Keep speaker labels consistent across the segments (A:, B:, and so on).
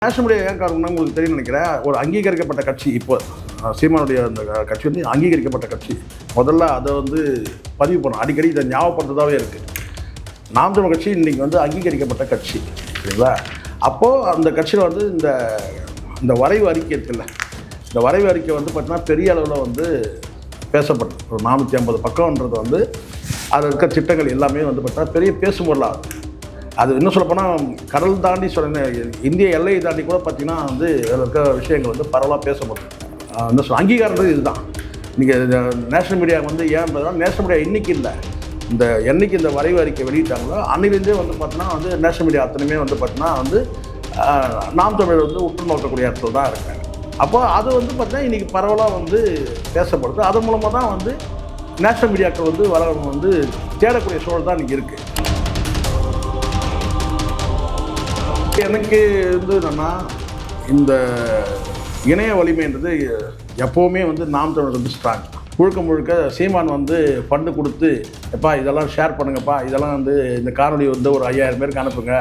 A: National media ஏன் காரணம்னா உங்களுக்கு தெரியும் நினைக்கிறேன். ஒரு அங்கீகரிக்கப்பட்ட கட்சி இப்போ சீமானுடைய அந்த கட்சி வந்து அங்கீகரிக்கப்பட்ட கட்சி. முதல்ல அதை வந்து பதிவு பண்ணணும். அடிக்கடி இதை ஞாபகப்படுறதாகவே இருக்குது. நாம் தமிழர் கட்சி இன்றைக்கி வந்து அங்கீகரிக்கப்பட்ட கட்சி, சரிங்களா? அப்போது அந்த கட்சியில் வந்து இந்த வரைவு அறிக்கை இருக்குல்ல, இந்த வரைவு அறிக்கை வந்து பார்த்தீங்கன்னா பெரிய அளவில் வந்து பேசப்படும். ஒரு 450 பக்கம்ன்றது வந்து அதில் இருக்க திட்டங்கள் எல்லாமே வந்து பார்த்தீங்கன்னா பெரிய பேசும்பொருளாகும். அது இன்னும் சொல்லப்போனால் கடல் தாண்டி இந்திய எல்லையை தாண்டி கூட பார்த்திங்கன்னா வந்து அதில் இருக்க விஷயங்கள் வந்து பரவலாக பேசப்படும். இந்த அங்கீகாரன்றது இதுதான். நீங்கள் நேஷனல் மீடியா வந்து ஏன் நேஷனல் மீடியா இன்றைக்கி இல்லை, இந்த என்றைக்கு இந்த வரைவு அறிக்கை வெளியிட்டாங்களோ அன்னிலேருந்தே வந்து பார்த்தீங்கன்னா வந்து நேஷனல் மீடியா அத்தனையுமே வந்து பார்த்தீங்கன்னா வந்து நாம் தமிழர் வந்து உற்று நோக்கக்கூடிய இடத்துல தான் இருக்காங்க. அப்போ அது வந்து பார்த்தீங்கன்னா இன்றைக்கி பரவலாக வந்து பேசப்படுது. அது மூலமாக தான் வந்து நேஷனல் மீடியாக்கள் வந்து வந்து தேடக்கூடிய சூழல் தான் இன்றைக்கி இருக்குது. எனக்கு வந்து என்னென்னா, இந்த இணைய வலிமைன்றது எப்போவுமே வந்து நாம் தமிழர் வந்து ஸ்ட்ராங். முழுக்க சீமான் வந்து ஃபண்டு கொடுத்து எப்பா இதெல்லாம் ஷேர் பண்ணுங்கப்பா, இதெல்லாம் வந்து இந்த காணொலி வந்து ஒரு 5000 பேருக்கு அனுப்புங்க,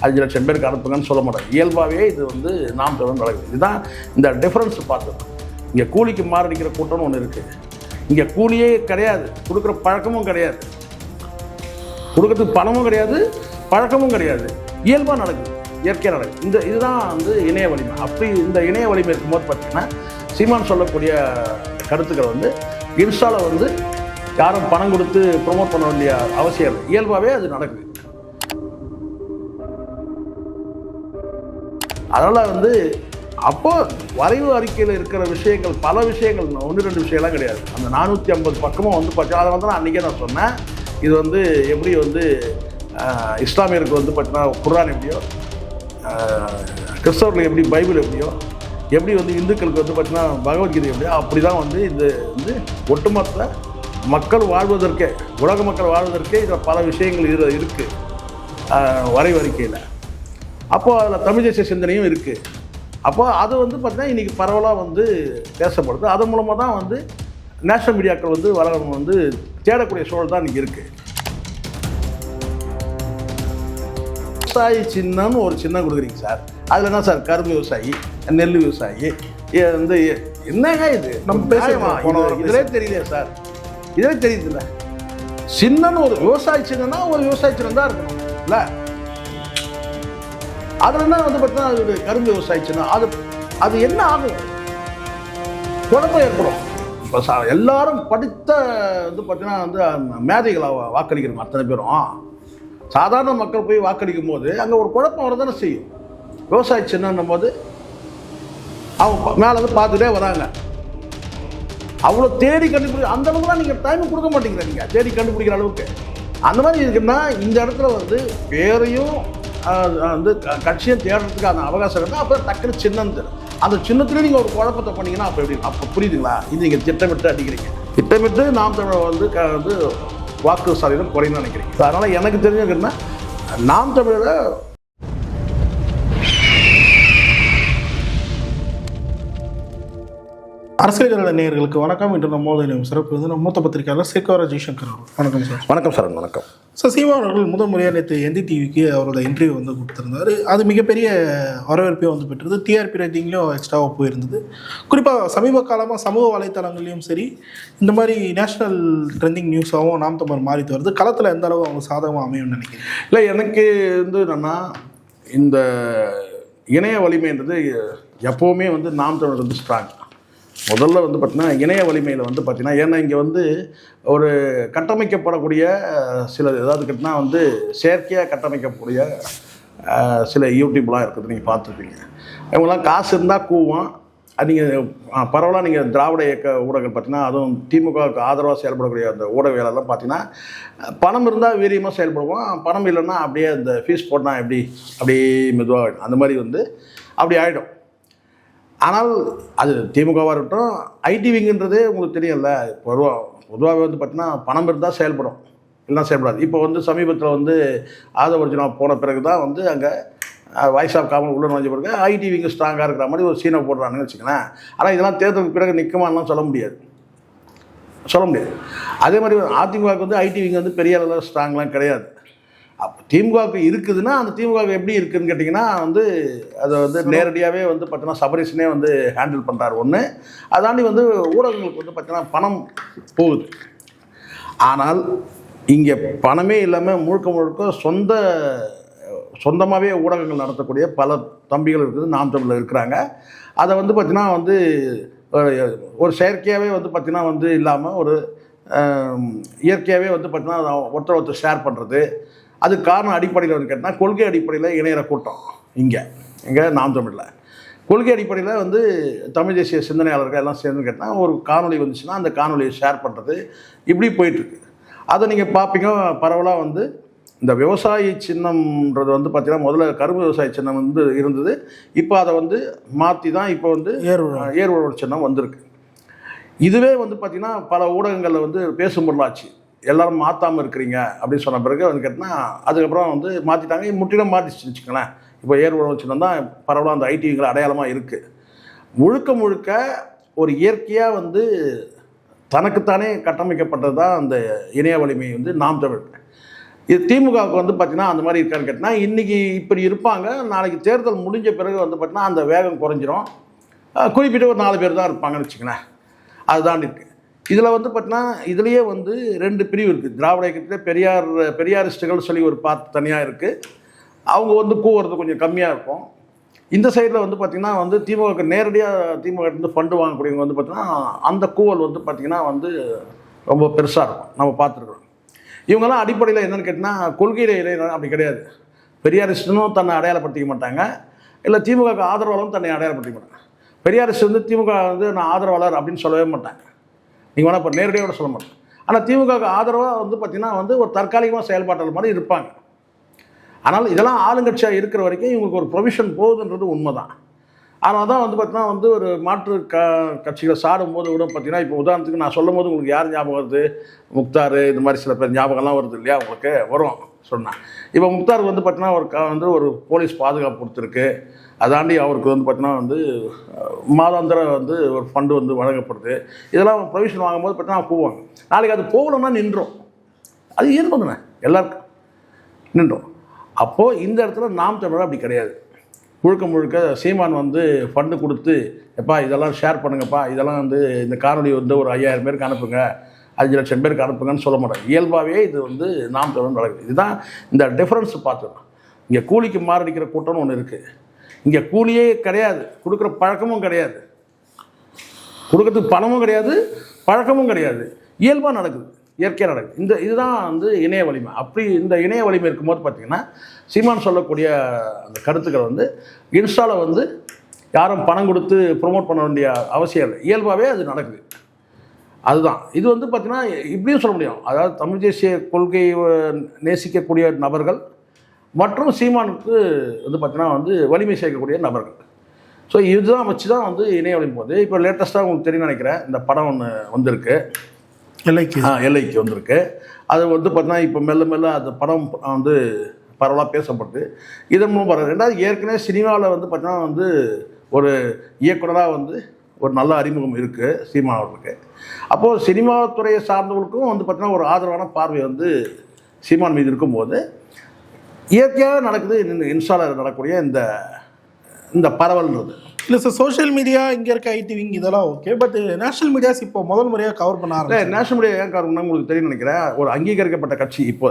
A: 5 லட்சம் பேருக்கு அனுப்புங்கன்னு சொல்ல மாட்டாங்க. இயல்பாகவே இது வந்து நாம் தமிழர் நடக்குது. இதுதான் இந்த டிஃப்ரென்ஸ் பார்த்துக்கணும். இங்கே கூலிக்கு மாரடிக்கிற கூட்டம்னு ஒன்று இருக்குது. இங்கே கூலியே கிடையாது, கொடுக்குற பழக்கமும் கிடையாது, கொடுக்கறதுக்கு பணமும் கிடையாது, பழக்கமும் கிடையாது. இயல்பாக நடக்குது, இயற்கையாக நடக்குது. இதுதான் வந்து இணைய வலிமை. அப்படி இந்த இணைய வலிமை இருக்கும்போது பார்த்திங்கன்னா சீமான் சொல்லக்கூடிய கருத்துக்கள் வந்து இன்ஸ்டாவில் வந்து யாரும் பணம் கொடுத்து ப்ரொமோட் பண்ண வேண்டிய அவசியம் இல்லை. இயல்பாகவே அது நடக்குது. அதனால் வந்து அப்போது வரைவு அறிக்கையில் இருக்கிற விஷயங்கள் பல விஷயங்கள் 1-2 விஷயம்லாம் கிடையாது. அந்த 450 பக்கமும் வந்து பார்த்தீங்கன்னா அதை வந்து நான் அன்றைக்கே நான் சொன்னேன். இது வந்து எப்படி வந்து இஸ்லாமியருக்கு வந்து பார்த்தீங்கன்னா குர்ஆன் எப்படியோ, கிறிஸ்தவர்களுக்கு எப்படி பைபிள் எப்படியோ, எப்படி வந்து இந்துக்களுக்கு வந்து பார்த்தீங்கன்னா பகவத்கீதை எப்படியோ, அப்படி தான் வந்து இது வந்து ஒட்டுமொத்த மக்கள் வாழ்வதற்கே, உலக மக்கள் வாழ்வதற்கே இதில் பல விஷயங்கள் இருக்குது வரைவு அறிக்கையில். அப்போது அதில் தமிழ் தேசிய சிந்தனையும் இருக்குது. அப்போ அது வந்து பார்த்தீங்கன்னா இன்றைக்கி பரவலாக வந்து பேசப்படுது. அது மூலமாக தான் வந்து நேஷனல் மீடியாக்கள் வந்து வந்து தேடக்கூடிய சூழல் தான் இன்றைக்கி இருக்குது. விவசாயி சின்னம்னு ஒரு சின்னம் கொடுக்குறீங்க சார். அதில் என்ன சார் கரும்பு விவசாயி, நெல் விவசாயி வந்து என்னங்க இது நம்ம பேசுமா? இதிலே தெரியலையா சார்? இதிலே தெரியுதுல்ல, சின்னன்னு ஒரு விவசாயி சின்னம்னா ஒரு விவசாயி சின்னம் தான் இருக்கணும் இல்லை? அதில் என்ன வந்து பார்த்தீங்கன்னா அது கரும்பு விவசாயி சின்னம், அது என்ன ஆகும்? குழப்பம் ஏற்படும். இப்போ எல்லாரும் படித்த வந்து பார்த்தீங்கன்னா வந்து மேதைகளாக வாக்களிக்கிறோம் அத்தனை பேரும். சாதாரண மக்கள் போய் வாக்களிக்கும் போது அங்கே ஒரு குழப்பம் வரதானே செய்யும். விவசாயி சின்னம் போது அவங்க மேலே வந்து பார்த்துட்டே வராங்க. அவ்வளோ தேடி அந்த அளவுக்குலாம் நீங்கள் டைம் கொடுக்க மாட்டேங்கிறீங்க, நீங்கள் தேடி கண்டுபிடிக்கிற அளவுக்கு. அந்த மாதிரி இருக்குன்னா இந்த இடத்துல வந்து பேரையும் வந்து கட்சியும் தேடுறதுக்கு அந்த அவகாசம் இருந்தால் அப்போ டக்குனு சின்னம் தெரியும். அந்த சின்னத்துலேயும் நீங்கள் ஒரு குழப்பத்தை பண்ணிங்கன்னா அப்போ எப்படி? அப்போ புரியுதுங்களா? இது நீங்கள் திட்டமிட்டு அடிக்கிறீங்க. திட்டமிட்டு நாம் தமிழர் வந்து வாக்கு சதவீதம் குறைன்னு நினைக்கிறீங்க. அதனால் எனக்கு தெரிஞ்சுக்கிட்டா நாம் தமிழரை
B: அரசியல் நேயர்களுக்கு வணக்கம். இன்று நம்ம மோதலும் சிறப்பு வந்து நம்ம மூத்த பத்திரிகையாளர் சேகவர ஜெய்சங்கர் அவர்கள். வணக்கம் சார்.
A: வணக்கம் சார். வணக்கம்
B: சார். சீமான் அவர்கள் முதல் முறையாக நேற்று NDTVக்கு அவரோட இன்டர்வியூ வந்து கொடுத்துருந்தாரு. அது மிகப்பெரிய வரவேற்பை வந்து பெற்றது. TRP ரேட்டிங்லேயும் எக்ஸ்ட்ராவாக போயிருந்தது. குறிப்பாக சமீப காலமாக சமூக வலைத்தளங்களையும் சரி, இந்த மாதிரி நேஷனல் ட்ரெண்டிங் நியூஸாகவும் நாம் தமிழர் மாறிட்டு வருது. களத்தில் எந்த அளவு அவங்க சாதகமாக அமையும்னு நினைக்கிறேன்.
A: இல்லை, எனக்கு வந்து என்னென்னா இந்த இணைய வலிமைன்றது எப்போவுமே வந்து நாம் தமிழர் வந்து ஸ்ட்ராங். முதல்ல வந்து பார்த்திங்கன்னா இணைய வலிமையில் வந்து பார்த்திங்கன்னா, ஏன்னா இங்கே வந்து ஒரு கட்டமைக்கப்படக்கூடிய சில ஏதாவது கேட்டால் வந்து செயற்கையாக கட்டமைக்கக்கூடிய சில யூடியூப்லாம் இருக்குது, நீங்கள் பார்த்துருப்பீங்க. இவங்கெல்லாம் காசு இருந்தால் கூவும். அது நீங்கள் பரவலாக நீங்கள் திராவிட இயக்க ஊடகங்கள் பார்த்திங்கன்னா, அதுவும் திமுகவுக்கு ஆதரவாக செயல்படக்கூடிய அந்த ஊடகங்களெல்லாம் பார்த்திங்கன்னா பணம் இருந்தால் வீரியமாக செயல்படுவோம், பணம் இல்லைன்னா அப்படியே அந்த ஃபீஸ் போட்டால் அப்படியே மெதுவாக அந்த மாதிரி வந்து அப்படி ஆகிடும். ஆனால் அது திமுகவாக இருக்கட்டும், ஐடி விங்குன்றதே உங்களுக்கு தெரியல. பொதுவாகவே வந்து பார்த்திங்கன்னா பணம் இருந்தால் செயல்படும், இல்லைனா செயல்படாது. இப்போ வந்து சமீபத்தில் வந்து ஆதவர்ஜுனா போன பிறகு தான் வந்து அங்கே வாய்ஸ் ஆஃப் காமன் உள்ள நுழைஞ்ச பிறகு ஐடி விங்கு ஸ்ட்ராங்காக இருக்கிற மாதிரி ஒரு சீனை போடுறாங்கன்னு வச்சுக்கோங்களேன். ஆனால் இதெல்லாம் தேர்தலுக்கு பிறகு நிற்குமான்லாம் சொல்ல முடியாது. அதே மாதிரி அதிமுகவுக்கு வந்து ஐடி விங் வந்து பெரிய அளவில் ஸ்ட்ராங்லாம் கிடையாது. அப்போ திமுகவுக்கு இருக்குதுன்னா அந்த திமுக எப்படி இருக்குதுன்னு கேட்டிங்கன்னா வந்து அதை வந்து நேரடியாகவே வந்து பார்த்தீங்கன்னா சபரீஷனே வந்து ஹேண்டில் பண்ணுறாரு ஒன்று. அதாண்டி வந்து ஊடகங்களுக்கு வந்து பார்த்தீங்கன்னா பணம் போகுது. ஆனால் இங்கே பணமே இல்லாமல் முழுக்க சொந்தமாகவே ஊடகங்கள் நடத்தக்கூடிய பல தம்பிகள் இருக்குது, நாம் தமிழில் இருக்கிறாங்க. அதை வந்து பார்த்திங்கன்னா வந்து ஒரு செயற்கையாகவே வந்து பார்த்திங்கன்னா வந்து இல்லாமல் ஒரு இயற்கையாகவே வந்து பார்த்திங்கன்னா ஒருத்தர் ஷேர் பண்ணுறது. அதுக்கு காரணம் அடிப்படையில் வந்து கேட்டால் கொள்கை அடிப்படையில் இணையிற கூட்டம் இங்கே நாம் தமிழில் கொள்கை அடிப்படையில் வந்து தமிழ் தேசிய சிந்தனையாளர்கள் எல்லாம் சேர்ந்து கேட்டால் ஒரு காணொலி வந்துச்சுன்னா அந்த காணொலியை ஷேர் பண்ணுறது இப்படி போயிட்டுருக்கு. அதை நீங்கள் பார்ப்பீங்க. பரவலாக வந்து இந்த விவசாயி சின்னம்ன்றது வந்து பார்த்திங்கன்னா முதல்ல கரும்பு விவசாய சின்னம் வந்து இருந்தது. இப்போ அதை வந்து மாற்றி தான் இப்போ வந்து ஏர் உழவர் சின்னம் வந்திருக்கு. இதுவே வந்து பார்த்திங்கன்னா பல ஊடகங்களில் வந்து பேசும் பொருளாச்சு. எல்லோரும் மாற்றாமல் இருக்கிறீங்க அப்படின்னு சொன்ன பிறகு வந்து கேட்டால் அதுக்கப்புறம் வந்து மாற்றிட்டாங்க. முற்றிலும் மாற்றிச்சு வச்சுக்கோங்களேன். இப்போ ஏர் உழவர் சின்னம் தான் பரவலாக அந்த ஐடிவிங்களை அடையாளமாக இருக்குது. முழுக்க ஒரு இயற்கையாக வந்து தனக்குத்தானே கட்டமைக்கப்பட்டது தான் அந்த இணைய வலிமை வந்து நாம் தமிழ். இது திமுகவுக்கு வந்து பார்த்திங்கன்னா அந்த மாதிரி இருக்கான்னு கேட்டால் இன்றைக்கி இப்படி இருப்பாங்க, நாளைக்கு தேர்தல் முடிஞ்ச பிறகு வந்து பார்த்திங்கன்னா அந்த வேகம் குறைஞ்சிரும். குறிப்பிட்ட ஒரு 4 பேர் தான் இருப்பாங்கன்னு வச்சுக்கோங்களேன். அதுதான் இருக்குது. இதில் வந்து பார்த்திங்கன்னா இதுலேயே வந்து 2 பிரிவு இருக்குது. திராவிட இயக்கத்தில் பெரியாரிஸ்டுகள் சொல்லி ஒரு பார்த்து தனியாக இருக்குது. அவங்க வந்து கூவுறது கொஞ்சம் கம்மியாக இருக்கும். இந்த சைடில் வந்து பார்த்திங்கன்னா வந்து திமுக நேரடியாக திமுக ஃபண்டு வாங்கக்கூடியவங்க வந்து பார்த்திங்கன்னா அந்த கூவல் வந்து பார்த்திங்கன்னா வந்து ரொம்ப பெருசாக இருக்கும். நம்ம பார்த்துருக்குறோம். இவங்கெல்லாம் அடிப்படையில் என்னென்னு கேட்டிங்கன்னா கொள்கையில் அப்படி கிடையாது. பெரியாரிஸ்டனும் தன்னை அடையாளப்படுத்திக்க மாட்டாங்க, இல்லை திமுக ஆதரவாளரும் தன்னை அடையாளப்படுத்திக்க மாட்டாங்க. பெரியாரிஸ்ட் வந்து திமுக வந்து நான் ஆதரவாளர் அப்படின்னு சொல்லவே மாட்டாங்க. நீங்கள் வேணால் இப்போ நேரடியாக கூட சொல்ல மாட்டேன். ஆனால் திமுக ஆதரவாக வந்து பார்த்திங்கன்னா வந்து ஒரு தற்காலிகமாக செயல்பாட்டாளர் மாதிரி இருப்பாங்க. ஆனால் இதெல்லாம் ஆளுங்கட்சியாக இருக்கிற வரைக்கும் இவங்களுக்கு ஒரு ப்ரொவிஷன் போகுதுன்றது உண்மை தான். ஆனால் தான் வந்து பார்த்திங்கன்னா வந்து ஒரு மாற்று கட்சிகளை சாடும் போது கூட பார்த்திங்கன்னா இப்போ உதாரணத்துக்கு நான் சொல்லும் போது உங்களுக்கு யார் ஞாபகம் வருது? முக்தார், இந்த மாதிரி சில பேர் ஞாபகம்லாம் வருது இல்லையா? உங்களுக்கு வரும் சொன்னேன். இப்போ முக்தாருக்கு வந்து பார்த்திங்கன்னா ஒரு போலீஸ் பாதுகாப்பு கொடுத்துருக்கு. அதாண்டி அவருக்கு வந்து பார்த்திங்கன்னா வந்து மாதாந்திர வந்து ஒரு ஃபண்டு வந்து வழங்கப்படுது. இதெல்லாம் ப்ரொவிஷன் வாங்கும்போது பார்த்திங்கன்னா போவாங்க. நாளைக்கு அது போகணும்னா நின்றோம். அது இயல்பு தானே, எல்லாருக்கும் நின்றோம். அப்போது இந்த இடத்துல நாம் தமிழர் அப்படி கிடையாது. முழுக்க சீமான் வந்து ஃபண்டு கொடுத்து எப்பா இதெல்லாம் ஷேர் பண்ணுங்கப்பா, இதெல்லாம் வந்து இந்த காணொலி வந்து ஒரு 5000 பேருக்கு அனுப்புங்க, 5 லட்சம் பேருக்கு அனுப்புங்கன்னு சொல்ல மாட்டாங்க. இயல்பாகவே இது வந்து நாம் தமிழர் நடக்குது. இதுதான் இந்த டிஃப்ரென்ஸ் பார்த்துக்கலாம். இங்கே கூலிக்கு மாரடிக்கிற கூட்டம்னு ஒன்று இருக்குது. இங்கே கூலியே கிடையாது, கொடுக்குற பழக்கமும் கிடையாது, கொடுக்கறதுக்கு பணமும் கிடையாது, பழக்கமும் கிடையாது. இயல்பாக நடக்குது, இயற்கையாக நடக்குது. இதுதான் வந்து இணைய வலிமை. அப்படி இந்த இணைய வலிமை இருக்கும்போது பார்த்திங்கன்னா சீமான் சொல்லக்கூடிய அந்த கருத்துக்களை வந்து இன்ஸ்டாவில் வந்து யாரும் பணம் கொடுத்து ப்ரொமோட் பண்ண வேண்டிய அவசியம் இல்லை. இயல்பாகவே அது நடக்குது. அதுதான் இது வந்து பார்த்திங்கன்னா இப்படியும் சொல்ல முடியும். அதாவது தமிழ் தேசிய கொள்கையை நேசிக்கக்கூடிய நபர்கள் மற்றும் சீமானுக்கு வந்து பார்த்திங்கன்னா வந்து வலிமை சேர்க்கக்கூடிய நபர்கள். ஸோ இதுதான் வச்சு தான் வந்து இணைய வலிமை போகுது. இப்போ லேட்டஸ்ட்டாக உங்களுக்கு தெரியும் நினைக்கிறேன், இந்த படம் ஒன்று வந்திருக்கு, எல்லைக்கு வந்திருக்கு. அது வந்து பார்த்தீங்கன்னா இப்போ மெல்ல அந்த படம் வந்து பரவலாக பேசப்படுது. இதன் மூலம் பரவாயில்ல. ரெண்டாவது ஏற்கனவே சினிமாவில் வந்து பார்த்தீங்கன்னா வந்து ஒரு இயக்குனராக வந்து ஒரு நல்ல அறிமுகம் இருக்குது சீமான் அவர்களுக்கு. அப்போது சினிமா துறையை சார்ந்தவர்களுக்கும் வந்து பார்த்தீங்கன்னா ஒரு ஆதரவான பார்வை வந்து சீமான் மீது இருக்கும்போது இயற்கையாக நடக்குது. இன்ஸ்டாவில் நடக்கக்கூடிய இந்த பரவல்ன்றது
B: இல்லை சார். சோஷியல் மீடியா இங்கே இருக்க ஐடிவிங் இதெல்லாம் ஓகே, பட் நேஷனல் மீடியாஸ் இப்போ முதல் முறையாக கவர் பண்ண ஆரம்பிச்சு.
A: நேஷனல் மீடியா ஏன் கவர் பண்ணால் உங்களுக்கு தெரியும் நினைக்கிறேன். ஒரு அங்கீகரிக்கப்பட்ட கட்சி இப்போ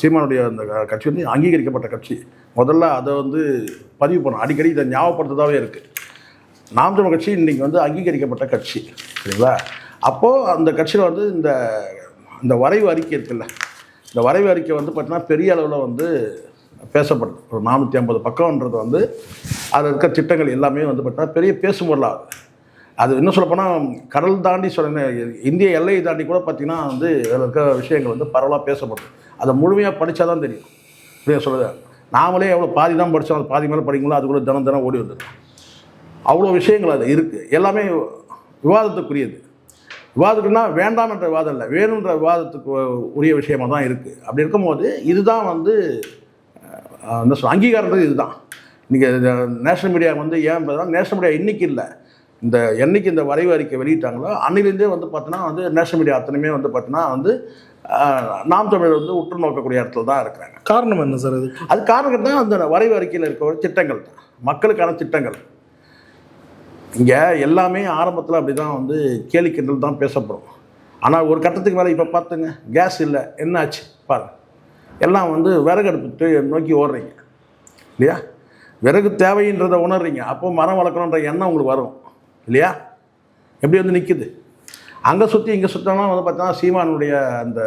A: சீமானுடைய அந்த கட்சி வந்து அங்கீகரிக்கப்பட்ட கட்சி. முதல்ல அதை வந்து பதிவு பண்ணணும். அடிக்கடி இதை ஞாபகப்படுத்துறதாகவே இருக்குது. நாம் தமிழர் கட்சி இன்றைக்கி வந்து அங்கீகரிக்கப்பட்ட கட்சி, சரிங்களா? அப்போது அந்த கட்சியில் வந்து இந்த வரைவு அறிக்கை இருக்குல்ல, இந்த வரைவு அறிக்கை வந்து பார்த்திங்கன்னா பெரிய அளவில் வந்து பேசப்படுது. ஒரு 450 பக்கம்ன்றது வந்து அதில் இருக்க திட்டங்கள் எல்லாமே வந்து பார்த்தீங்கன்னா பெரிய பேசும் பொருளாகுது. அது இன்னும் சொல்லப்போனால் கடல் தாண்டி இந்திய எல்லையை தாண்டி கூட பார்த்திங்கன்னா வந்து அதில் இருக்க விஷயங்கள் வந்து பரவலாக பேசப்படுது. அதை முழுமையாக படித்தா தான் தெரியும். இப்படியே சொல்லுது. நாமளே எவ்வளோ பாதி தான் படித்தோம், அது பாதி மேலே படிக்கும்போது அதுக்குள்ளே தினம் ஓடி வந்துடும். அவ்வளோ விஷயங்கள் அது இருக்குது. எல்லாமே விவாதத்துக்குரியது. விவாதத்துக்குன்னா வேண்டாம் என்ற விவாதம் இல்லை, வேணுன்ற விவாதத்துக்கு உரிய விஷயமாக தான் இருக்குது. அப்படி இருக்கும்போது இதுதான் வந்து இந்த அங்கீகாரன்றது இதுதான். இன்றைக்கி நேஷனல் மீடியா வந்து ஏன் நேஷனல் மீடியா இன்றைக்கி இல்லை, என்னைக்கு இந்த வரைவு அறிக்கை வெளியிட்டாங்களோ அன்னிலேருந்தே வந்து பார்த்தீங்கன்னா வந்து நேஷனல் மீடியா அத்தனையுமே வந்து பார்த்தீங்கன்னா வந்து நாம் தமிழர் வந்து உற்று நோக்கக்கூடிய இடத்துல தான் இருக்கிறாங்க.
B: காரணம் என்ன சார் அது?
A: அது காரணம் தான் அந்த வரைவு அறிக்கையில் இருக்கிற திட்டங்கள் தான், மக்களுக்கான திட்டங்கள். இங்கே எல்லாமே ஆரம்பத்தில் அப்படி தான் வந்து கேலி கிண்டல் தான் பேசப்படும். ஆனால் ஒரு கட்டத்துக்கு மேலே இப்போ பார்த்துங்க, கேஸ் இல்லை, என்னாச்சு பாருங்க, எல்லாம் வந்து விறகு அடுப்பு நோக்கி ஓடுறீங்க இல்லையா? விறகு தேவைன்றதை உணர்றீங்க, அப்போ மரம் வளர்க்கணுன்ற எண்ணம் உங்களுக்கு வரும் இல்லையா? எப்படி வந்து நிற்குது? அங்கே சுற்றி இங்கே சுற்றினா வந்து பார்த்தீங்கன்னா சீமானுடைய அந்த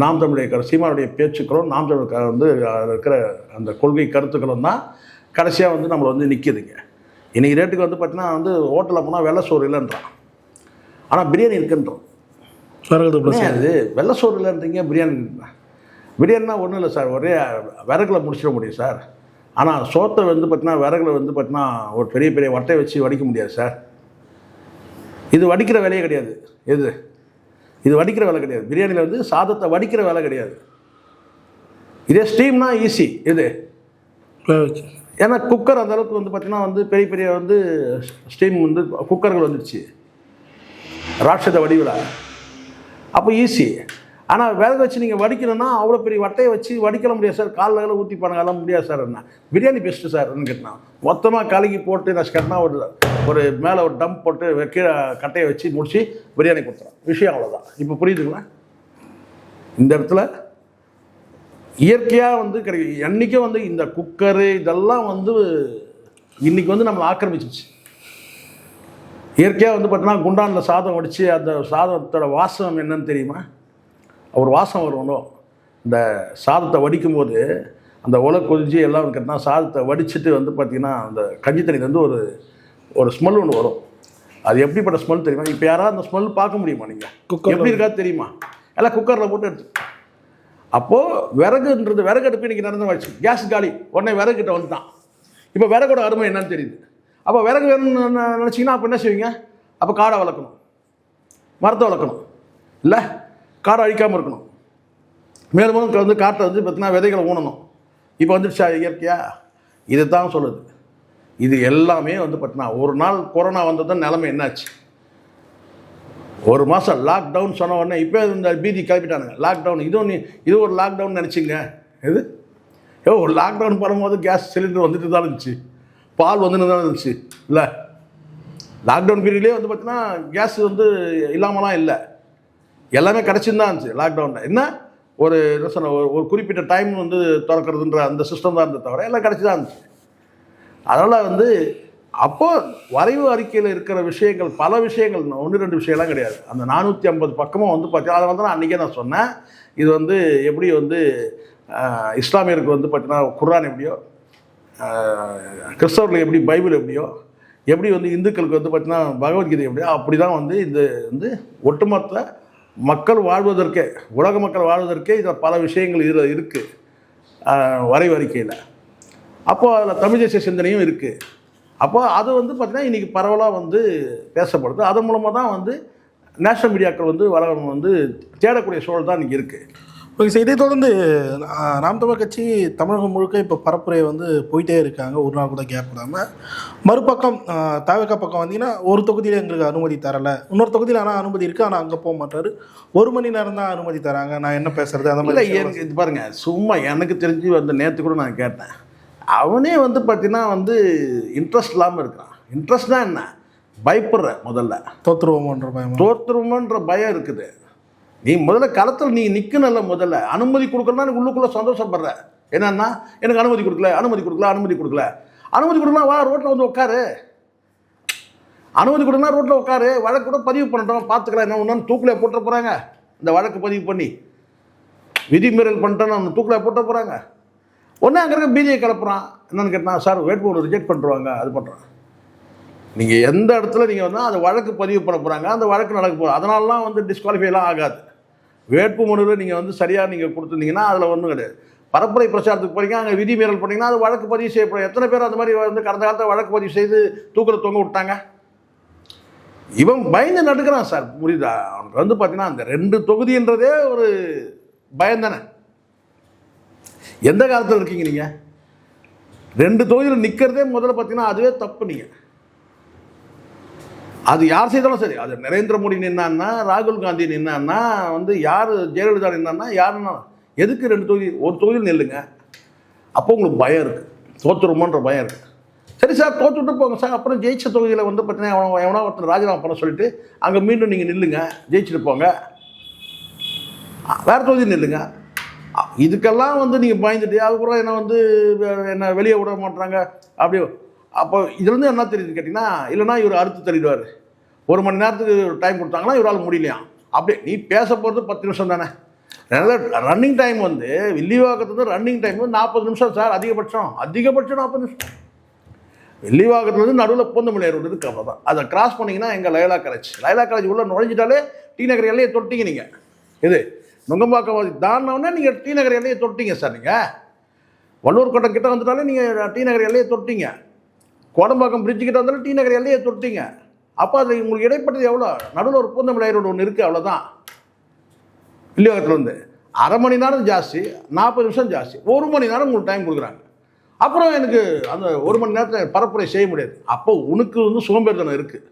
A: நாம் தமிழுடைய சீமானுடைய பேச்சுக்களும் நாம் தமிழ் வந்து இருக்கிற அந்த கொள்கை கருத்துக்களும் தான் கடைசியாக வந்து நம்மளை வந்து நிற்கிதுங்க. இன்றைக்கி ரேட்டுக்கு வந்து பார்த்தீங்கன்னா வந்து ஹோட்டலில் போனால் வெள்ளை சோறு இல்லைன்றான், ஆனால் பிரியாணி இருக்குன்றோம். அது வெள்ளை சோறு இல்லைன்றீங்க, பிரியாணினா ஒன்றும் இல்லை சார், ஒரே விறகுல முடிச்சிட முடியும் சார். ஆனால் சோத்தை வந்து பார்த்தீங்கன்னா விறகுல வந்து பார்த்தீங்கன்னா ஒரு பெரிய பெரிய வட்டையை வச்சு வடிக்க முடியாது சார். இது வடிக்கிற வேலையே கிடையாது. இது வடிக்கிற வேலை கிடையாது. பிரியாணியில் வந்து சாதத்தை வடிக்கிற வேலை கிடையாது. இதே ஸ்டீம்னா ஈஸி. ஏன்னா குக்கர் அந்த அளவுக்கு வந்து பார்த்தீங்கன்னா வந்து பெரிய பெரிய வந்து ஸ்டீம் வந்து குக்கர்கள் வந்துடுச்சு ராட்சத வடிவில், அப்போ ஈஸி. ஆனால் விறகு வச்சு நீங்கள் வடிக்கணும்னா அவ்வளோ பெரிய வட்டையை வச்சு வடிக்கலாம் முடியாது சார். காலில் ஊற்றி பண்ணலாம் முடியாது சார். என்ன பிரியாணி பெஸ்ட்டு சார்ன்னு கேட்டான். மொத்தமாக கலக்கி போட்டு நான் கட்டினா ஒரு மேலே ஒரு டம் போட்டு கீழே கட்டையை வச்சு முடிச்சு பிரியாணி கொடுத்துறேன், விஷயம் அவ்வளோதான். இப்போ புரியுதுங்களா? இந்த இடத்துல இயற்கையாக வந்து கிடைக்கும். என்றைக்கும் வந்து இந்த குக்கரு இதெல்லாம் வந்து இன்றைக்கி வந்து நம்மளை ஆக்கிரமிச்சிச்சு. இயற்கையாக வந்து பார்த்தீங்கன்னா குண்டானில் சாதம் வடித்து அந்த சாதத்தோட வாசம் என்னன்னு தெரியுமா? ஒரு வாசம் வரணும். இந்த சாதத்தை வடிக்கும்போது அந்த உலை கொதிச்சு எல்லாம் கேட்டால் சாதத்தை வடிச்சுட்டு வந்து பார்த்திங்கன்னா அந்த கஞ்சி தண்ணியில் வந்து ஒரு ஸ்மெல் ஒன்று வரும். அது எப்படிப்பட்ட ஸ்மெல் தெரியுமா? இப்போ யாராவது அந்த ஸ்மெல் பார்க்க முடியுமா? நீங்கள் எப்படி இருக்காது தெரியுமா? எல்லாம் குக்கரில் போட்டு எடுத்து. அப்போது விறகுன்றது விறகு அடுப்பு இன்றைக்கி நடந்து வச்சு கேஸ் காலி உடனே விறகுகிட்ட வந்துட்டான். இப்போ விறகோட அருமை என்னன்னு தெரியுது. அப்போ விறகு வேணும்னு நினச்சிங்கன்னா அப்போ என்ன செய்வீங்க? அப்போ காடை வளர்க்கணும், மரத்தை வளர்க்கணும், இல்லை காடை அழிக்காமல் இருக்கணும், மேலும் வந்து காட்டை வந்து பார்த்தீங்கன்னா விதைகளை ஊனணும். இப்போ வந்துடுச்சா இயற்கையா? இது தான் சொல்லுது. இது எல்லாமே வந்து பார்த்தீங்கன்னா ஒரு நாள் கொரோனா வந்ததும் நிலைமை என்னாச்சு? ஒரு மாதம் லாக்டவுன் சொன்ன உடனே இப்போ இந்த பீதி கிளப்பிட்டானுங்க. லாக்டவுன் இது ஒரு லாக்டவுன் நினச்சிங்க. ஒரு லாக்டவுன் பண்ணும்போது கேஸ் சிலிண்டர் வந்துட்டு தான் இருந்துச்சு, பால் வந்துட்டு தான் இருந்துச்சு. இல்லை லாக்டவுன் பீரியட்லேயே வந்து பார்த்தீங்கன்னா கேஸ் வந்து இல்லாமலாம் இல்லை, எல்லாமே கிடச்சின்னு தான் இருந்துச்சு. லாக்டவுனில் என்ன என்ன சொன்ன ஒரு குறிப்பிட்ட டைம் வந்து திறக்கிறதுன்ற அந்த சிஸ்டம் தான் இருந்தது தவிர எல்லாம் கிடச்சி தான் இருந்துச்சு. அதனால் வந்து அப்போது வரைவு அறிக்கையில் இருக்கிற விஷயங்கள் பல விஷயங்கள், 1-2 விஷயம்லாம் கிடையாது. அந்த 450 பக்கமும் வந்து பார்த்தீங்கன்னா அதை வந்து நான் அன்றைக்கே நான் சொன்னேன். இது வந்து எப்படி வந்து இஸ்லாமியருக்கு வந்து பார்த்தீங்கன்னா குர்ஆன் எப்படியோ, கிறிஸ்தவர்களுக்கு எப்படி பைபிள் எப்படியோ, எப்படி வந்து இந்துக்களுக்கு வந்து பார்த்தீங்கன்னா பகவத்கீதை எப்படியோ, அப்படி தான் வந்து இது வந்து ஒட்டுமொத்த மக்கள் வாழ்வதற்கே, உலக மக்கள் வாழ்வதற்கே இதில் பல விஷயங்கள் இதில் இருக்குது வரைவு அறிக்கையில். அப்போது அதில் தமிழ் தேசிய சிந்தனையும் இருக்குது. அப்போ அது வந்து பார்த்திங்கன்னா இன்றைக்கி பரவலாக வந்து பேசப்படுது. அதன் மூலமாக தான் வந்து நேஷனல் மீடியாக்கள் வந்து வளரும் வந்து தேடக்கூடிய சூழல் தான் இன்றைக்கி இருக்குது.
B: ஓகே சார், இதை தொடர்ந்து நாம் தமிழர் கட்சி தமிழகம் முழுக்க இப்போ பரப்புரை வந்து போயிட்டே இருக்காங்க, ஒரு நாள் கூட கேப் விடாமல். மறுபக்கம் தாவேகா பக்கம் வந்தீங்கன்னா ஒரு தொகுதியில் எங்களுக்கு அனுமதி தரலை, இன்னொரு தொகுதியில் ஆனால் அனுமதி இருக்குது, ஆனால் அங்கே போக மாட்டார், 1 மணி நேரம் தான் அனுமதி தராங்க, நான் என்ன பேசுறது அந்த மாதிரி.
A: இது பாருங்கள், சும்மா எனக்கு தெரிஞ்சு வந்து நேற்று கூட நான் கேட்டேன், அவனே வந்து பார்த்தீங்கன்னா வந்து இன்ட்ரெஸ்ட் இல்லாமல் இருக்கிறான். இன்ட்ரெஸ்ட்னா என்ன? பயப்படுற, முதல்ல தோற்றுருவோமன்ற பயம் இருக்குது. நீ முதல்ல களத்தில் நீ நிற்கணும்ல, முதல்ல அனுமதி கொடுக்கணும்னா நீ உள்ளுக்குள்ளே சந்தோஷப்படுற. என்னன்னா எனக்கு அனுமதி கொடுக்கல, அனுமதி கொடுக்கலாம், வா ரோட்டில் வந்து உட்காரு, அனுமதி கொடுக்கணும் ரோட்டில் உட்காரு, வழக்கு கூட பதிவு பண்ணிட்டோம் பார்த்துக்கலாம், என்ன ஒன்று தூக்கில் போட்ட போகிறாங்க, இந்த வழக்கு பதிவு பண்ணி விதிமீறல் பண்ணிட்டோன்னு அவங்க தூக்கில் போட்ட போகிறாங்க. ஒன்று அங்கே இருக்க பிஜேபி கிளப்புறான். என்னென்னு கேட்டால் சார் வேட்புமனு ரிஜெக்ட் பண்ணுறாங்க, அது பண்ணுறான். நீங்கள் எந்த இடத்துல நீங்கள் வந்து அந்த வழக்கு பதிவு பண்ண போகிறாங்க, அந்த வழக்கு நடக்க போகிறோம், அதனாலலாம் வந்து டிஸ்குவாலிஃபைலாம் ஆகாது. வேட்புமனுவில் நீங்கள் வந்து சரியாக நீங்கள் கொடுத்துருந்தீங்கன்னா அதில் ஒன்றும் கிடையாது. பரப்புரை பிரச்சாரத்துக்கு போகிறீங்க, அங்கே விதிமீறல் பண்ணிங்கன்னா அது வழக்கு பதிவு செய்யப்படும். எத்தனை பேர் அந்த மாதிரி வந்து கடந்த காலத்தில் வழக்கு பதிவு செய்து தூக்கில் தொங்க விட்டாங்க? இவன் பயந்து நடுக்கிறான் சார், புரியுதா? அவனுக்கு வந்து பார்த்தீங்கன்னா அந்த 2 தொகுதின்றதே ஒரு பயந்தானே. எந்த காலத்தில் இருக்கீங்க நீங்கள்? 2 தொகுதியில் நிற்கிறதே முதல்ல பார்த்தீங்கன்னா அதுவே தப்பு. நீங்கள் அது யார் செய்தாலும் சரி, அது நரேந்திர மோடி நின்னான்னா, ராகுல் காந்தி நின்னான்னா, வந்து யார் ஜெயலலிதா நின்னான்னா, யாருன்னா எதுக்கு 2 தொகுதி, ஒரு தொகுதியில் நில்லுங்க. அப்போ உங்களுக்கு பயம் இருக்குது, தோற்றுருமோன்ற பயம் இருக்குது. சரி சார், தோற்றுட்டு போங்க சார், அப்புறம் ஜெயிச்ச தொகுதியில் வந்து பார்த்தீங்கன்னா எவனா ஒருத்தர் ராஜினாமா பண்ண சொல்லிட்டு அங்கே மீண்டும் நீங்கள் நில்லுங்க, ஜெயிச்சுட்டு போங்க, வேறு தொகுதி நில்லுங்க. இதுக்கெல்லாம் வந்து நீங்கள் பயந்துட்டு அதுக்கப்புறம் என்ன வந்து என்ன வெளியே விட மாட்டாங்க அப்படி. அப்போ இதுலேருந்து என்ன தெரியுது கேட்டிங்கன்னா, இல்லைனா இவர் அறுத்து தள்ளிடுவார். 1 மணி நேரத்துக்கு டைம் கொடுத்தாங்கன்னா இவரால் முடியலையாம். அப்படியே நீ பேச போகிறது 10 நிமிஷம் தானே. ரன்னிங் டைம் வந்து வில்லிவாக்கத்துலேருந்து ரன்னிங் டைம் வந்து 40 நிமிஷம் சார், அதிகபட்சம் 40 நிமிஷம். வில்லிவாக்கத்துலேருந்து நடுவில் பூந்தமல்லி ரோடு இருக்குது, அவ்வளோதான். அதை கிராஸ் பண்ணிங்கன்னா எங்கள் லயோலா காலேஜ் உள்ளே நுழைஞ்சிட்டாலே டி நகர் எல்லையை தொட்டிங்க. நீங்கள் இது நுங்கம்பாக்கம் தாண்டினோடனே நீங்கள் டி நகர் எல்லையை தொட்டிங்க சார். நீங்கள் வள்ளூர் கோட்டை கிட்ட வந்துட்டாலே நீங்கள் டி நகர் எல்லையை தொட்டிங்க. கோடம்பாக்கம் பிரிட்ஜு கிட்ட வந்தாலும் டி நகர் எல்லையை தொட்டிங்க. அப்போ அது உங்களுக்கு இடைப்பட்டது எவ்வளோ? நடுவில் ஒரு பூந்தமல்லி ரோடு ஒன்று இருக்குது, அவ்வளோதான். வில்லிவாக்கத்துலேருந்து அரை மணி நேரம் ஜாஸ்தி, 40 நிமிஷம் ஜாஸ்தி, 1 மணி நேரம் உங்களுக்கு டைம் கொடுக்குறாங்க. அப்புறம் எனக்கு அந்த 1 மணி நேரத்தில் பரப்புரை செய்ய முடியாது. அப்போ உனக்கு வந்து சோம்பேறித்தனம் இருக்குது.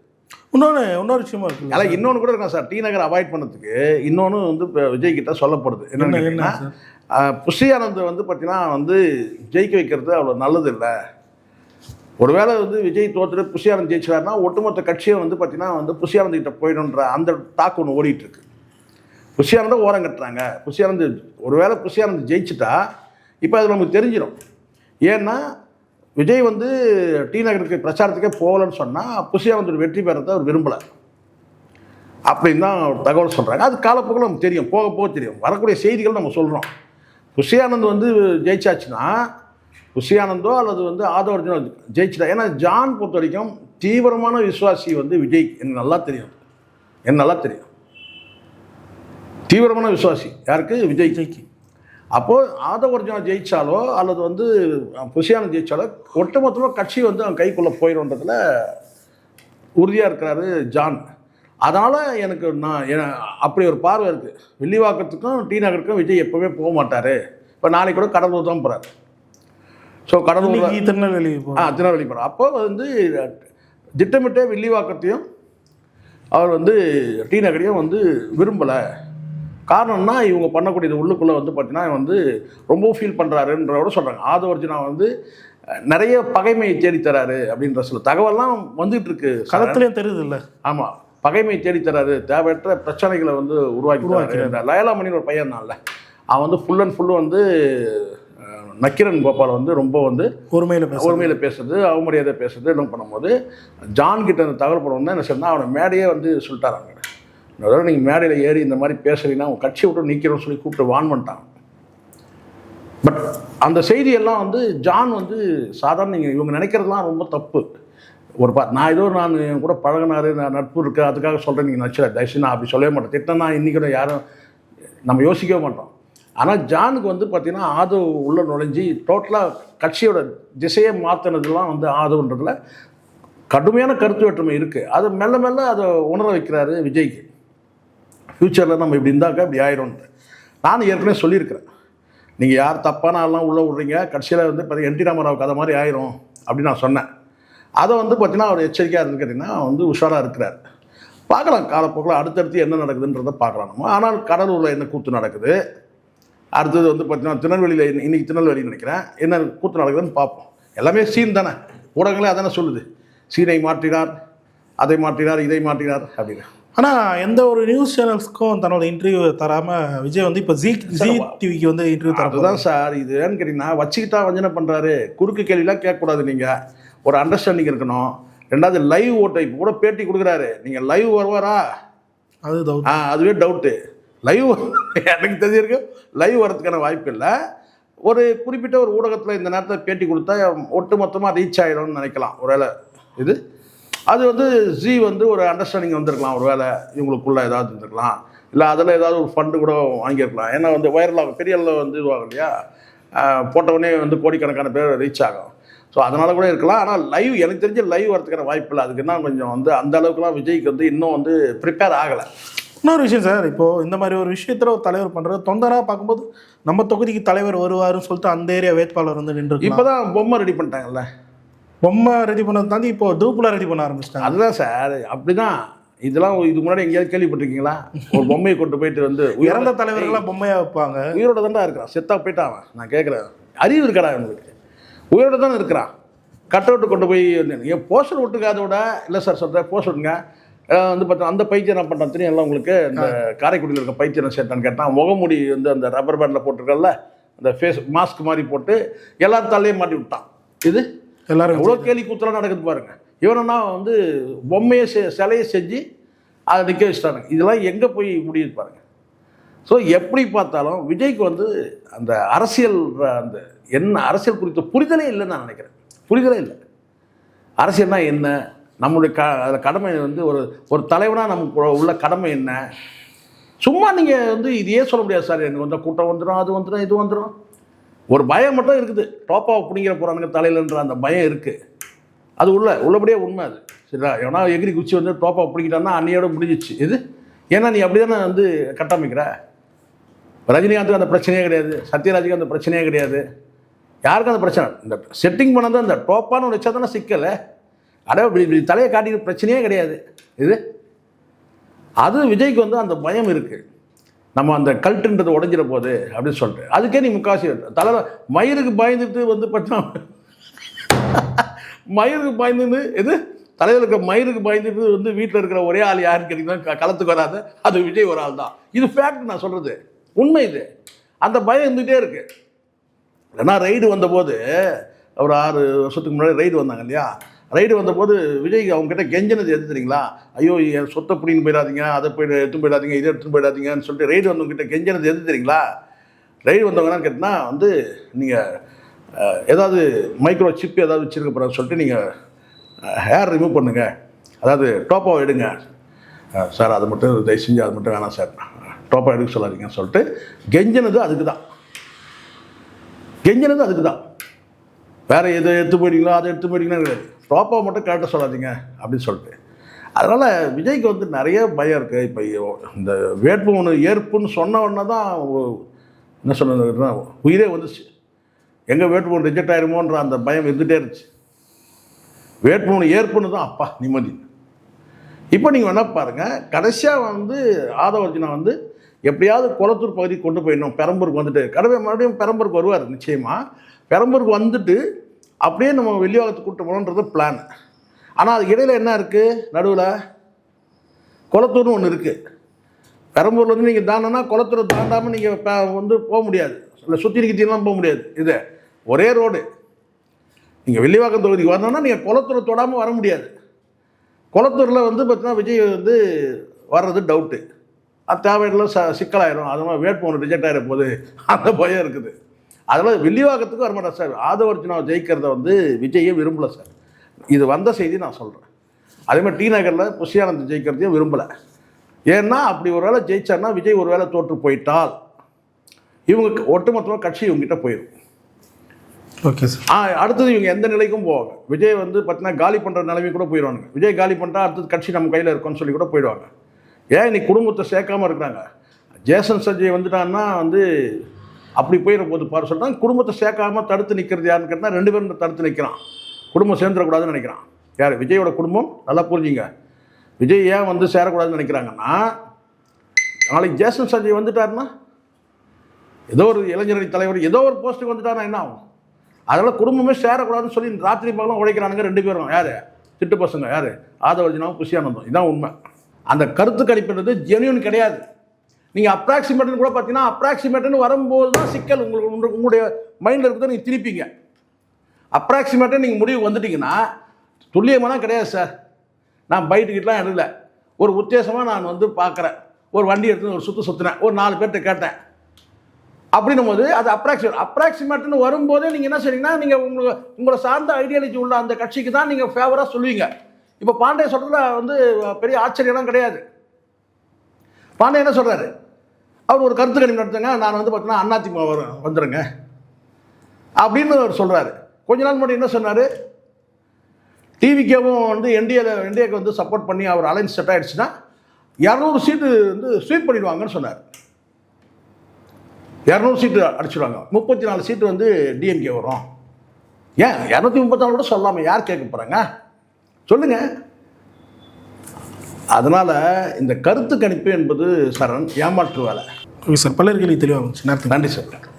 B: இன்னொரு விஷயமா இருக்கு.
A: அதான் இன்னொன்று கூட இருக்கா சார், டி நகர் அவாய்ட் பண்ணதுக்கு இன்னொன்று வந்து இப்போ விஜய் கிட்ட சொல்லப்படுது. என்னென்னா புஷி ஆனந்த் வந்து பார்த்தீங்கன்னா வந்து ஜெயிக்க வைக்கிறது அவ்வளோ நல்லது இல்லை. ஒருவேளை வந்து விஜய் தோற்றுட்டு புஷி ஆனந்த் ஜெயிச்சாருன்னா ஒட்டுமொத்த கட்சியை வந்து பார்த்தீங்கன்னா வந்து புஷி ஆனந்த் கிட்ட போயிடும்ன்ற அந்த டாக் ஒன்று ஓடிட்டு இருக்கு. புஷி ஆனந்தை ஓரம் கட்டுறாங்க. ஒருவேளை புஷி ஆனந்த் ஜெயிச்சுட்டா இப்போ அது நமக்கு தெரிஞ்சிடும். ஏன்னா விஜய் வந்து டி நகருக்கு பிரச்சாரத்துக்கே போகலன்னு சொன்னால் புஷி ஆனந்தோட வெற்றி பெறத்தை அவர் விரும்பலை அப்படின்னு தான் தகவல் சொல்கிறாங்க. அது காலப்போக்கில் நமக்கு தெரியும், போக போக தெரியும். வரக்கூடிய செய்திகள் நம்ம சொல்கிறோம். புஷி ஆனந்த் வந்து ஜெயிச்சாச்சுன்னா புஷி ஆனந்தோ அல்லது வந்து ஆதவ அர்ஜுனோ ஜெயிச்சிட்டா. ஏன்னா ஜான் பொறுத்த வரைக்கும் தீவிரமான விசுவாசி வந்து விஜய், எனக்கு நல்லா தெரியும். தீவிரமான விசுவாசி யாருக்கு? விஜய்க்கு. அப்போது ஆதவ அர்ஜுனா ஜெயித்தாலோ அல்லது வந்து புஷி ஆனந்த் ஜெயித்தாலோ ஒட்டுமொத்தமாக கட்சி வந்து அவன் கைக்குள்ளே போயிடும்ன்றதுல உறுதியாக இருக்கிறாரு ஜான். அதனால் எனக்கு அப்படி ஒரு பார்வை இருக்குது. வில்லிவாக்கத்துக்கும் டி நகருக்கும் விஜய் எப்போவுமே போக மாட்டார். இப்போ நாளைக்கு கூட கடலூர் தான் போகிறார். ஸோ கடலூர்
B: திருநெல்வேலி
A: போகிறார். அப்போ வந்து திட்டமிட்டே வில்லிவாக்கத்தையும் அவர் வந்து டி நகரையும் வந்து விரும்பலை. காரணம்னா இவங்க பண்ணக்கூடியது உள்ளுக்குள்ளே வந்து பார்த்தீங்கன்னா வந்து ரொம்ப ஃபீல் பண்ணுறாருன்றவோட சொல்கிறாங்க. ஆதவ அர்ஜுனா வந்து நிறைய பகைமையை தேடித்தராரு அப்படின்ற சில தகவல்லாம் வந்துகிட்டு இருக்கு.
B: களத்துலேயும் தெரியுது இல்லை?
A: ஆமாம், பகைமையை தேடித்தராரு, தேவையற்ற பிரச்சனைகளை வந்து உருவாக்கி. லயலாமணின்னு ஒரு பையன் தான்ல, அவன் வந்து ஃபுல் அண்ட் ஃபுல்லு வந்து நக்கீரன் கோபால் வந்து ரொம்ப வந்து ஒருமையில் பேசுறது, அவமரியாதை பேசுறது எல்லாம் பண்ணும்போது ஜான் கிட்ட அந்த தகவல் பண்ணுவோம் என்ன சொன்னால் அவனை மேடையே வந்து சொல்லிட்டாராங்க. அதாவது நீங்கள் மேடையில் ஏறி இந்த மாதிரி பேசுறீங்கன்னா உங்கள் கட்சியை விட்டு நிற்கிறோன்னு சொல்லி கூப்பிட்டு வான் பண்ணிட்டாங்க. பட் அந்த செய்தியெல்லாம் வந்து ஜான் வந்து சாதாரண நீங்கள் இவங்க நினைக்கிறதுலாம் ரொம்ப தப்பு. நான் கூட பழகினாரு, நான் நட்பு இருக்குது அதுக்காக சொல்கிறேன், நீங்கள் நச்சல தயவுசெய்து நான் அப்படி சொல்லவே மாட்டேன். திட்டம்னா இன்றைக்கி கூட யாரும் நம்ம யோசிக்கவே மாட்டோம். ஆனால் ஜானுக்கு வந்து பார்த்திங்கன்னா ஆதவ் உள்ளே நுழைஞ்சி டோட்டலாக கட்சியோட திசையை மாற்றினதுலாம் வந்து ஆதவ்ன்றதுல கடுமையான கருத்து வேற்றுமை இருக்குது. அதை மெல்ல மெல்ல அதை உணர வைக்கிறாரு விஜய்க்கு. ஃப்யூச்சரில் நம்ம இப்படி இருந்தாக்க இப்படி ஆயிடும்ன்ட்டு நான் ஏற்கனவே சொல்லியிருக்கிறேன். நீங்கள் யார் தப்பான ஆள்லாம் உள்ளே விட்றீங்க, கட்சியில் வந்து பார்த்தீங்கன்னா என்டி ராமராவுக்கு அதை மாதிரி ஆயிரும் அப்படின்னு நான் சொன்னேன். அதை வந்து பார்த்தீங்கன்னா அவர் எச்சரிக்கையாக இருந்து கேட்டிங்கன்னா வந்து உஷாராக இருக்கிறார். பார்க்கலாம் காலப்போக்கில் அடுத்தடுத்து என்ன நடக்குதுன்றதை பார்க்கலாம் நம்ம. ஆனால் கடலூரில் என்ன கூத்து நடக்குது, அடுத்தது வந்து பார்த்தீங்கன்னா திருநெல்வேலியில் இன்றைக்கி திருநெல்வேலின்னு நினைக்கிறேன் என்ன கூத்து நடக்குதுன்னு பார்ப்போம். எல்லாமே சீன் தானே, ஊடகங்களே அதானே சொல்லுது. சீனை மாற்றினார், அதை மாற்றினார், இதை மாற்றினார் அப்படின்னு.
B: ஆனால் எந்த ஒரு நியூஸ் சேனல்ஸ்க்கும் தன்னோட இன்டர்வியூ தராமல் விஜய் வந்து இப்போ ஜி டிவிக்கு வந்து இன்டர்வியூ தர.
A: அதுதான் சார், இது ஏன்னு கேட்டிங்கன்னா வச்சுக்கிட்டா வஞ்சனை பண்ணுறாரு. குறுக்கு கேள்விலாம் கேட்கக்கூடாது. நீங்கள் ஒரு அண்டர்ஸ்டாண்டிங் இருக்கணும். ரெண்டாவது லைவ் ஓட்டை இப்போ கூட பேட்டி கொடுக்குறாரு. நீங்கள் லைவ் வருவாரா? அதுவே டவுட்டு. லைவ் எனக்கு தெரிஞ்சிருக்கு லைவ் வரதுக்கான வாய்ப்பு இல்லை. ஒரு குறிப்பிட்ட ஒரு ஊடகத்தில் இந்த நேரத்தில் பேட்டி கொடுத்தா ஒட்டு மொத்தமாக ரீச் ஆகிடும்னு நினைக்கலாம். ஒரு வேளை இது அது வந்து ஜி வந்து ஒரு அண்டர்ஸ்டாண்டிங் வந்திருக்கலாம். ஒரு வேளை இவங்களுக்குள்ளே ஏதாவது இருந்திருக்கலாம், இல்லை அதில் ஏதாவது ஒரு ஃபண்டு கூட வாங்கியிருக்கலாம். ஏன்னா வந்து வைரலாக பெரிய அளவில் வந்து இதுவாகும் இல்லையா, போட்டவுடனே வந்து கோடிக்கணக்கான பேர் ரீச் ஆகும். ஸோ அதனால் கூட இருக்கலாம். ஆனால் லைவ் எனக்கு தெரிஞ்ச லைவ் வரதுக்கான வாய்ப்பு இல்லை. அதுக்கு என்ன கொஞ்சம் வந்து அந்த அளவுக்குலாம் விஜய்க்கு வந்து இன்னும் வந்து ப்ரிப்பேர் ஆகலை.
B: இன்னொரு விஷயம் சார், இப்போது இந்த மாதிரி ஒரு விஷயத்தில் ஒரு தலைவர் பண்ணுறது தொந்தராக பார்க்கும்போது நம்ம தொகுதிக்கு தலைவர் வருவாருன்னு சொல்லிட்டு அந்த ஏரியா வேட்பாளர் வந்து நின்று
A: இப்போ தான் பொம்மை ரெடி பண்ணிட்டாங்கல்ல.
B: பொம்மை ரெடி பண்ணதை தாண்டி இப்போ டூப்லாம் ரெடி பண்ண ஆரம்பிச்சிட்டாங்க.
A: அதுதான் சார், அப்படிதான். இதெல்லாம் இதுக்கு முன்னாடி எங்கேயாவது கேள்விப்பட்டிருக்கீங்களா? ஒரு பொம்மையை கொண்டு போயிட்டு வந்து
B: இறந்த தலைவர்கள்லாம் பொம்மையாக வைப்பாங்க.
A: உயிரோட தான்டா இருக்கிறான், செத்தா போயிட்டான். நான் கேட்குறேன், அறிவு இருக்கடா உங்களுக்கு? உயிரோட தானே இருக்கிறான். கட் அவுட்டு கொண்டு போய் என் போஸ்டர் விட்டுக்காத விட இல்லை சார் சொல்கிறேன், போஸ்டர் விட்டுங்க வந்து பார்த்தா அந்த பைத்தியம் என்ன பண்ணுறான் தெரியும் எல்லாம் உங்களுக்கு. இந்த காரைக்குடியில் இருக்க பைத்தியம் சேர்த்தான்னு கேட்டான். முகமூடி வந்து அந்த ரப்பர் பேண்டில் போட்டிருக்கல, அந்த ஃபேஸ் மாஸ்க் மாதிரி போட்டு எல்லாரும் தலையே மாட்டி விட்டான். இது எல்லாரும் எவ்வளோ கேலி கூத்தலாம் நடக்குது பாருங்கள். இவனா வந்து பொம்மையை சிலையை செஞ்சு அதை நிற்க வச்சுட்டானுங்க. இதெல்லாம் எங்கே போய் முடியுது பாருங்கள். ஸோ எப்படி பார்த்தாலும் விஜய்க்கு வந்து அந்த அரசியல் அந்த என்ன அரசியல் குறித்த புரிதலே இல்லைன்னு நான் நினைக்கிறேன். புரிதலே இல்லை. அரசியல்னா என்ன, நம்மளுடைய கடமை வந்து ஒரு தலைவனாக நமக்கு உள்ள கடமை என்ன. சும்மா நீங்கள் வந்து இதையே சொல்ல முடியாது சார், எனக்கு வந்து கூட்டம் வந்துடும், அது வந்துடும், இது வந்துடும். ஒரு பயம் மட்டும் இருக்குது. டோப்பாவை பிடிங்கிற போகிறானுங்க தலையிலன்ற அந்த பயம் இருக்குது. அது உள்ளபடியே உண்மை. அது சரிடா, எவனா எகிரி குச்சி வந்து டோப்பாவை பிடிக்கிட்டான்னா அன்னையோட முடிஞ்சிச்சு. இது ஏன்னா நீ அப்படி தானே வந்து கட்டமைக்கிற. ரஜினிகாந்துக்கு அந்த பிரச்சனையே கிடையாது, சத்யராஜுக்கு அந்த பிரச்சனையே கிடையாது, யாருக்கும் அந்த பிரச்சனை. இந்த செட்டிங் பண்ணது அந்த டோப்பான்னு ஒன்று வச்சா தானே சிக்கலை. அட இப்படி தலையை காட்டிக்கிற பிரச்சனையே கிடையாது. இது அது விஜய்க்கு வந்து அந்த பயம் இருக்குது. நம்ம அந்த கல்ட்டுன்றது உடஞ்சிட போகுது அப்படின்னு சொல்லிட்டு அதுக்கே நீ முக்காசி தலை மயிருக்கு பயந்துட்டு வந்து பார்த்தீங்கன்னா மயிருக்கு பயந்துன்னு எது தலையில் இருக்கிற மயிருக்கு பயந்துட்டு வந்து வீட்டில் இருக்கிற ஒரே ஆள் யாருன்னு கேட்டிங்கன்னா களத்துக்கு வராது, அது விஜய் ஒரு ஆள் தான். இது ஃபேக்ட், நான் சொல்கிறது உண்மை. இது அந்த பயம் இருந்துகிட்டே இருக்குது. ஏன்னா ரைடு வந்தபோது ஒரு 6 வருஷத்துக்கு முன்னாடி ரைடு வந்தாங்க இல்லையா. ரைடு வந்தபோது விஜய் அவங்ககிட்ட கெஞ்சினது எது தெரியுங்களா? ஐயோ என் சொத்தை பிடின்னு போயிடாதீங்க, அதை போய் எடுத்துன்னு போயிடாதீங்க, இதை எடுத்துன்னு போயிடாதீங்கன்னு சொல்லிட்டு ரைடு வந்தவங்ககிட்ட கெஞ்சினது எது தெரியுங்களா? ரைடு வந்தவங்கன்னு கேட்டால் வந்து நீங்கள் ஏதாவது மைக்ரோ சிப் ஏதாவது வச்சுருக்க போகிறான்னு சொல்லிட்டு நீங்கள் ஹேர் ரிமூவ் பண்ணுங்கள், அதாவது டோப்பாவை எடுங்க சார், அதை மட்டும் தயவு செஞ்சு அது மட்டும் வேணாம் சார், டோப்பா எடுக்க சொல்லாதீங்கன்னு சொல்லிட்டு கெஞ்சினது அதுக்கு தான். கெஞ்சினது அதுக்கு தான். வேறு எதை எடுத்து போயிட்டீங்களோ அதை எடுத்து போயிட்டீங்கன்னா கிடையாது. டோப்பாவை மட்டும் கரெக்டாக சொல்லாதீங்க அப்படின்னு சொல்லிட்டு. அதனால் விஜய்க்கு வந்து நிறைய பயம் இருக்குது. இப்போ இந்த வேட்புமனு ஏற்புன்னு சொன்ன உடனே தான் என்ன சொன்னதுன்னா உயிரே வந்துச்சு. எங்கே வேட்புமனு ரிஜெக்ட் ஆயிருமோன்ற அந்த பயம் இருந்துகிட்டே இருந்துச்சு. வேட்புமனு ஏற்புன்னு தான் அப்பா நிம்மதி. இப்போ நீங்கள் வேணா பாருங்கள், கடைசியாக வந்து ஆதவர்ஜுனா வந்து எப்படியாவது குளத்தூர் பகுதி கொண்டு போயிடணும், பெரம்பூருக்கு வந்துட்டு மறுபடியும் பெரம்பூருக்கு வருவார் நிச்சயமாக. பெரம்பூருக்கு வந்துட்டு அப்படியே நம்ம வெள்ளிவாகத்துக்கு கூட்டு போகணுன்றது பிளான். ஆனால் அதுக்கு இடையில் என்ன இருக்குது, நடுவில் குளத்தூர்னு ஒன்று இருக்குது. பெரம்பூர்லேருந்து நீங்கள் தாண்டனா குளத்தூரை தாண்டாமல் நீங்கள் வந்து போக முடியாது, இல்லை சுற்றி நிற்கிறீங்களாம் போக முடியாது. இது ஒரே ரோடு. நீங்கள் வெள்ளிவாக்கம் தொகுதிக்கு வரணும்னா நீங்கள் குளத்தூரை தொடாமல் வர முடியாது. குளத்தூரில் வந்து பார்த்தீங்கன்னா விஜய் வந்து வர்றது டவுட்டு, அது தேவையில்லாம் சிக்கலாயிரும். அதனால் வேட்புமனு ரிஜெக்ட் ஆகிற போது அந்த பயம் இருக்குது. அதனால் வெள்ளிவாக்கத்துக்கு வரமாட்டேன் சார். ஆதவர்ஜுனாவை ஜெயிக்கிறத வந்து விஜயே விரும்பலை சார். இது வந்த செய்தி நான் சொல்கிறேன். அதேமாதிரி டி நகரில் புஷியானந்த் ஜெயிக்கிறதையும் விரும்பலை. ஏன்னா அப்படி ஒரு வேளை ஜெயிச்சார்னா விஜய் ஒரு வேளை தோற்று போயிட்டால் இவங்க ஒட்டுமொத்தமாக கட்சி இவங்ககிட்ட போயிடும்.
B: Okay sir.
A: அடுத்தது இவங்க எந்த நிலைக்கும் போவாங்க. விஜய் வந்து பார்த்தீங்கன்னா காலி பண்ணுற நிலைமை கூட போயிடுவாங்க. விஜய் காலி பண்ணுறா அடுத்தது கட்சி நம்ம கையில் இருக்கோன்னு சொல்லி கூட போயிடுவாங்க. ஏன் இன்னைக்கு குடும்பத்தை சேர்க்காமல் இருக்கிறாங்க. ஜேசன் சஞ்சய் வந்துட்டான்னா வந்து அப்படி போயிட போது பாரு சொல்லிட்டாங்க. குடும்பத்தை சேர்க்காமல் தடுத்து நிற்கிறது யாருன்னு கேட்டால் 2 பேரும் தடுத்து நிற்கிறான். குடும்பம் சேர்ந்துடக்கூடாதுன்னு நினைக்கிறான். யார்? விஜயோட குடும்பம். நல்லா புரிஞ்சுங்க. விஜய் ஏன் வந்து சேரக்கூடாதுன்னு நினைக்கிறாங்கன்னா, நாளைக்கு ஜேசன் சஞ்சய் வந்துட்டாருன்னா ஏதோ ஒரு இளைஞரணி தலைவர் ஏதோ ஒரு போஸ்ட்டுக்கு வந்துட்டாருன்னா என்ன ஆகும்? அதனால் குடும்பமே சேரக்கூடாதுன்னு சொல்லி ராத்திரி பகலும் உழைக்கிறானுங்க 2 பேரும். யார்? திட்டு பசங்க. யார்? ஆதவர்ஜுனாவும் புஷியானந்தும். இதான் உண்மை. அந்த கருத்து கணிப்புன்றது ஜென்யூன் கிடையாது. நீங்கள் அப்ராக்சிமேட்டுன்னு கூட பார்த்தீங்கன்னா அப்ராக்சிமேட்டுன்னு வரும்போது தான் சிக்கல் உங்களுடைய மைண்டில் இருக்கிறத நீங்கள் திருப்பிங்க. அப்ராக்சிமேட்டாக நீங்கள் முடிவு வந்துட்டிங்கன்னா துல்லியமான கிடையாது சார். நான் பைட்டுக்கிட்டலாம் எடுக்கல, ஒரு உத்தேசமாக நான் வந்து பார்க்குறேன், ஒரு வண்டி எடுத்து ஒரு சுற்றினேன், ஒரு 4 பேர்கிட்ட கேட்டேன் அப்படின்னும் போது அது அப்ராக்சிமேட்டுன்னு வரும்போதே நீங்கள் என்ன செய்றீங்கன்னா நீங்கள் உங்களை சார்ந்த ஐடியாலஜி உள்ள அந்த கட்சிக்கு தான் நீங்கள் ஃபேவராக சொல்லுவீங்க. இப்போ பாண்டிய சொல்கிறதுல வந்து பெரிய ஆச்சரியம்லாம் கிடையாது. பாண்டிய என்ன சொல்கிறாரு, அவர் ஒரு கருத்து கணிப்பு நடத்துங்க, நான் வந்து பார்த்தீங்கன்னா அதிமுக வந்துடுங்க அப்படின்னு அவர் சொல்கிறாரு. கொஞ்ச நாள் முன்னாடி என்ன சொன்னார், டிவிக்கேவும் வந்து என்டிஏக்கு வந்து சப்போர்ட் பண்ணி அவர் அலைன்ஸ் செட் ஆகிடுச்சுன்னா 200 சீட்டு வந்து ஸ்வீப் பண்ணிடுவாங்கன்னு சொன்னார். 200 சீட்டு அடிச்சுடுவாங்க, 34 சீட்டு வந்து டிஎம்கே வரும் ஏன் 234 கூட சொல்லாமல் யார் கேட்க போகிறாங்க? சொல்லுங்க. அதனால் இந்த கருத்து கணிப்பு என்பது சரண் ஏமாற்று வேலை.
B: ஓகே சார், பல்லர்களி தெளிவாக இருந்துச்சு.
A: நன்றி சார்.